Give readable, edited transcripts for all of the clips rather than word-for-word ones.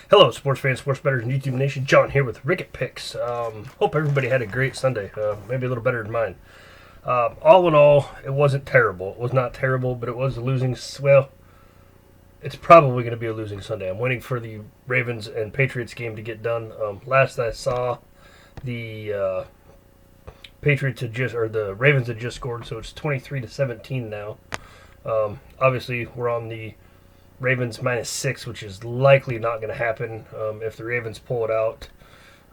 Hello, sports fans, sports bettors, and YouTube Nation. John here with Ricket Picks. Hope everybody had a great Sunday. Maybe a little better than mine. All in all, it wasn't terrible. It was not terrible, but it was a losing. Well, it's probably going to be a losing Sunday. I'm waiting for the Ravens and Patriots game to get done. Last I saw, the the Ravens had just scored, so it's 23-17 now. Obviously, we're on the Ravens -6, which is likely not going to happen if the Ravens pull it out.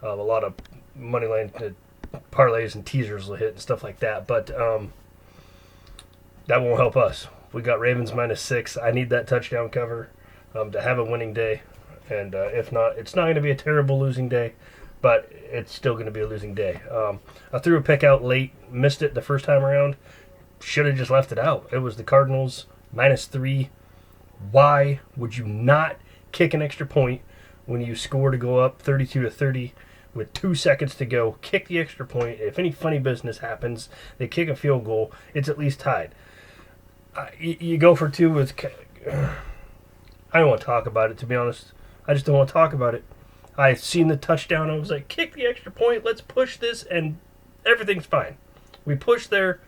A lot of money line parlays and teasers will hit and stuff like that, but that won't help us. We got Ravens -6. I need that touchdown cover to have a winning day, and if not, it's not going to be a terrible losing day, but it's still going to be a losing day. I threw a pick out late, missed it the first time around. Should have just left it out. It was the Cardinals -3. Why would you not kick an extra point when you score to go up 32-30 with 2 seconds to go? Kick the extra point. If any funny business happens, they kick a field goal. It's at least tied. You go for two with. I don't want to talk about it, to be honest. I just don't want to talk about it. I've seen the touchdown. I was like, kick the extra point. Let's push this, and everything's fine. We push there.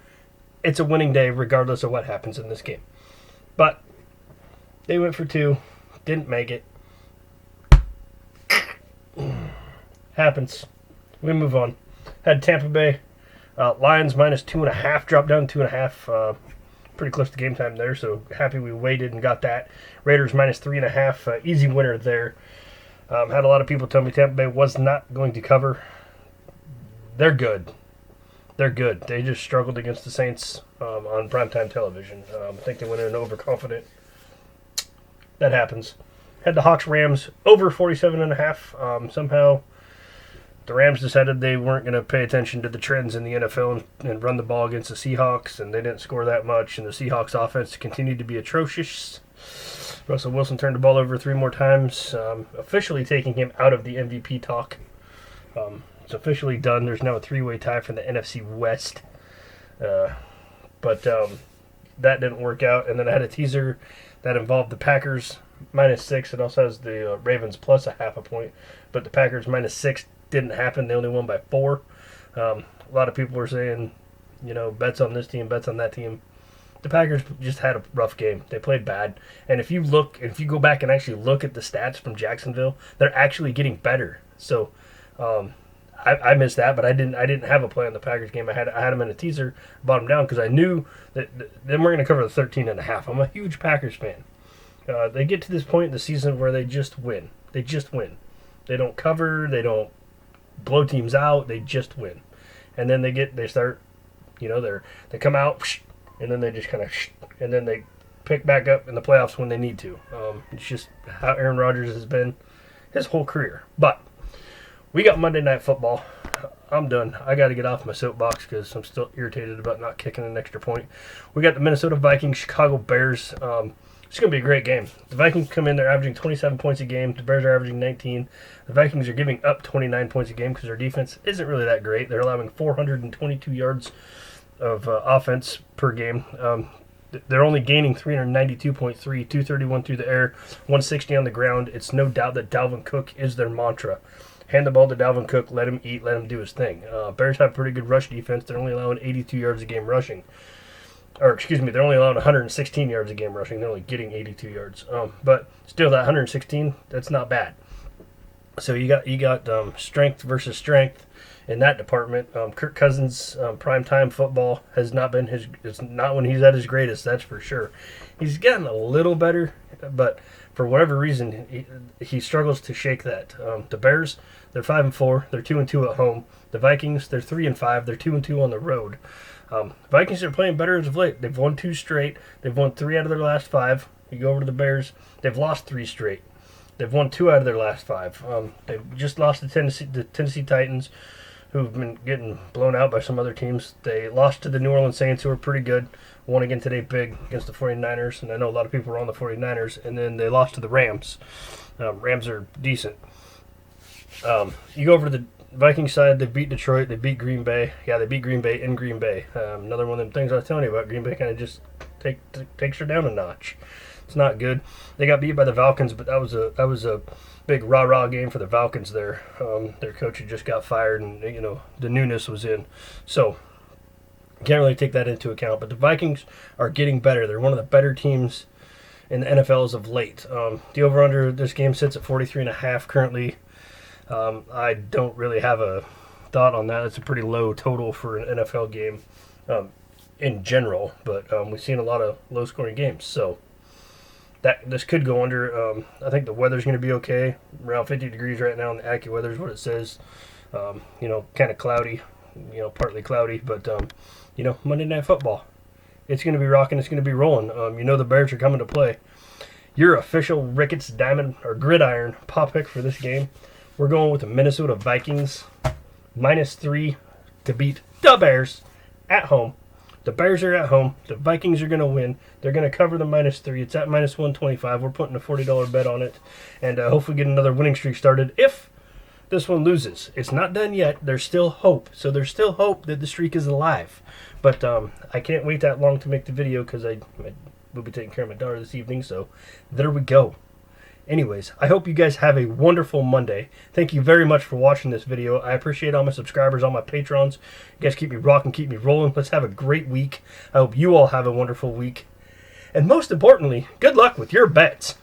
It's a winning day regardless of what happens in this game. But they went for two, didn't make it. Happens. We move on. Had Tampa Bay Lions -2.5, dropped down 2.5. Pretty close to game time there, so happy we waited and got that. Raiders -3.5, easy winner there. Had a lot of people tell me Tampa Bay was not going to cover. They're good. They're good. They just struggled against the Saints on primetime television. I think they went in overconfident. That happens. Had the Hawks-Rams over 47.5. Somehow the Rams decided they weren't going to pay attention to the trends in the NFL and run the ball against the Seahawks, and they didn't score that much, and the Seahawks offense continued to be atrocious. Russell Wilson turned the ball over 3 more times, officially taking him out of the MVP talk. It's officially done. There's now a 3-way tie for the NFC West. But that didn't work out. And then I had a teaser that involved the Packers -6. It also has the Ravens plus 0.5 point. But the Packers -6 didn't happen. They only won by 4. A lot of people were saying, bets on this team, bets on that team. The Packers just had a rough game. They played bad. And if you go back and actually look at the stats from Jacksonville, they're actually getting better. So I missed that, but I didn't have a play on the Packers game. I had them in a teaser, bought them down because I knew that then we're going to cover the 13.5. I'm a huge Packers fan. They get to this point in the season where they just win. They just win. They don't cover. They don't blow teams out. They just win. And then they start, they come out, and then they just kind of, and then they pick back up in the playoffs when they need to. It's just how Aaron Rodgers has been his whole career. But we got Monday Night Football. I'm done. I got to get off my soapbox because I'm still irritated about not kicking an extra point. We got the Minnesota Vikings, Chicago Bears. It's going to be a great game. The Vikings come in, they're averaging 27 points a game. The Bears are averaging 19. The Vikings are giving up 29 points a game because their defense isn't really that great. They're allowing 422 yards of offense per game. They're only gaining 392.3, 231 through the air, 160 on the ground. It's no doubt that Dalvin Cook is their mantra. Hand the ball to Dalvin Cook, let him eat, let him do his thing. Bears have pretty good rush defense. They're only allowing 82 yards a game rushing. They're only allowing 116 yards a game rushing. They're only getting 82 yards. But still, that 116, that's not bad. So you got strength versus strength in that department. Kirk Cousins' primetime football has not been it's not when he's at his greatest, that's for sure. He's gotten a little better, but for whatever reason, he struggles to shake that. The Bears, they're 5-4. They're 2-2 at home. The Vikings, they're 3-5. They're 2-2 on the road. Vikings are playing better as of late. They've won 2 straight. They've won 3 out of their last 5. You go over to the Bears, they've lost 3 straight. They've won 2 out of their last 5. They've just lost to the Tennessee Titans, who've been getting blown out by some other teams. They lost to the New Orleans Saints, who are pretty good. Won again today big against the 49ers, and I know a lot of people are on the 49ers. And then they lost to the Rams. Rams are decent. You go over to the Vikings side, they beat Detroit, they beat Green Bay. Yeah, they beat Green Bay in Green Bay. Another one of them things I was telling you about. Green Bay kind of just takes her down a notch. It's not good. They got beat by the Falcons, but that was a big rah-rah game for the Falcons there. Their coach had just got fired, and the newness was in. So can't really take that into account. But the Vikings are getting better. They're one of the better teams in the NFL as of late. The over-under this game sits at 43.5 currently. I don't really have a thought on that. It's a pretty low total for an NFL game in general, but we've seen a lot of low-scoring games, so this could go under. I think the weather's going to be okay. Around 50 degrees right now, and the AccuWeather is what it says. Kind of cloudy, partly cloudy, but Monday Night Football. It's going to be rocking. It's going to be rolling. The Bears are coming to play. Your official Ricketts Diamond or Gridiron pop pick for this game. We're going with the Minnesota Vikings -3 to beat the Bears at home. The Bears are at home. The Vikings are going to win. They're going to cover the -3. It's at -125. We're putting a $40 bet on it, and hopefully get another winning streak started if this one loses. It's not done yet. There's still hope. So there's still hope that the streak is alive. But I can't wait that long to make the video because I will be taking care of my daughter this evening. So there we go. Anyways, I hope you guys have a wonderful Monday. Thank you very much for watching this video. I appreciate all my subscribers, all my patrons. You guys keep me rocking, keep me rolling. Let's have a great week. I hope you all have a wonderful week. And most importantly, good luck with your bets.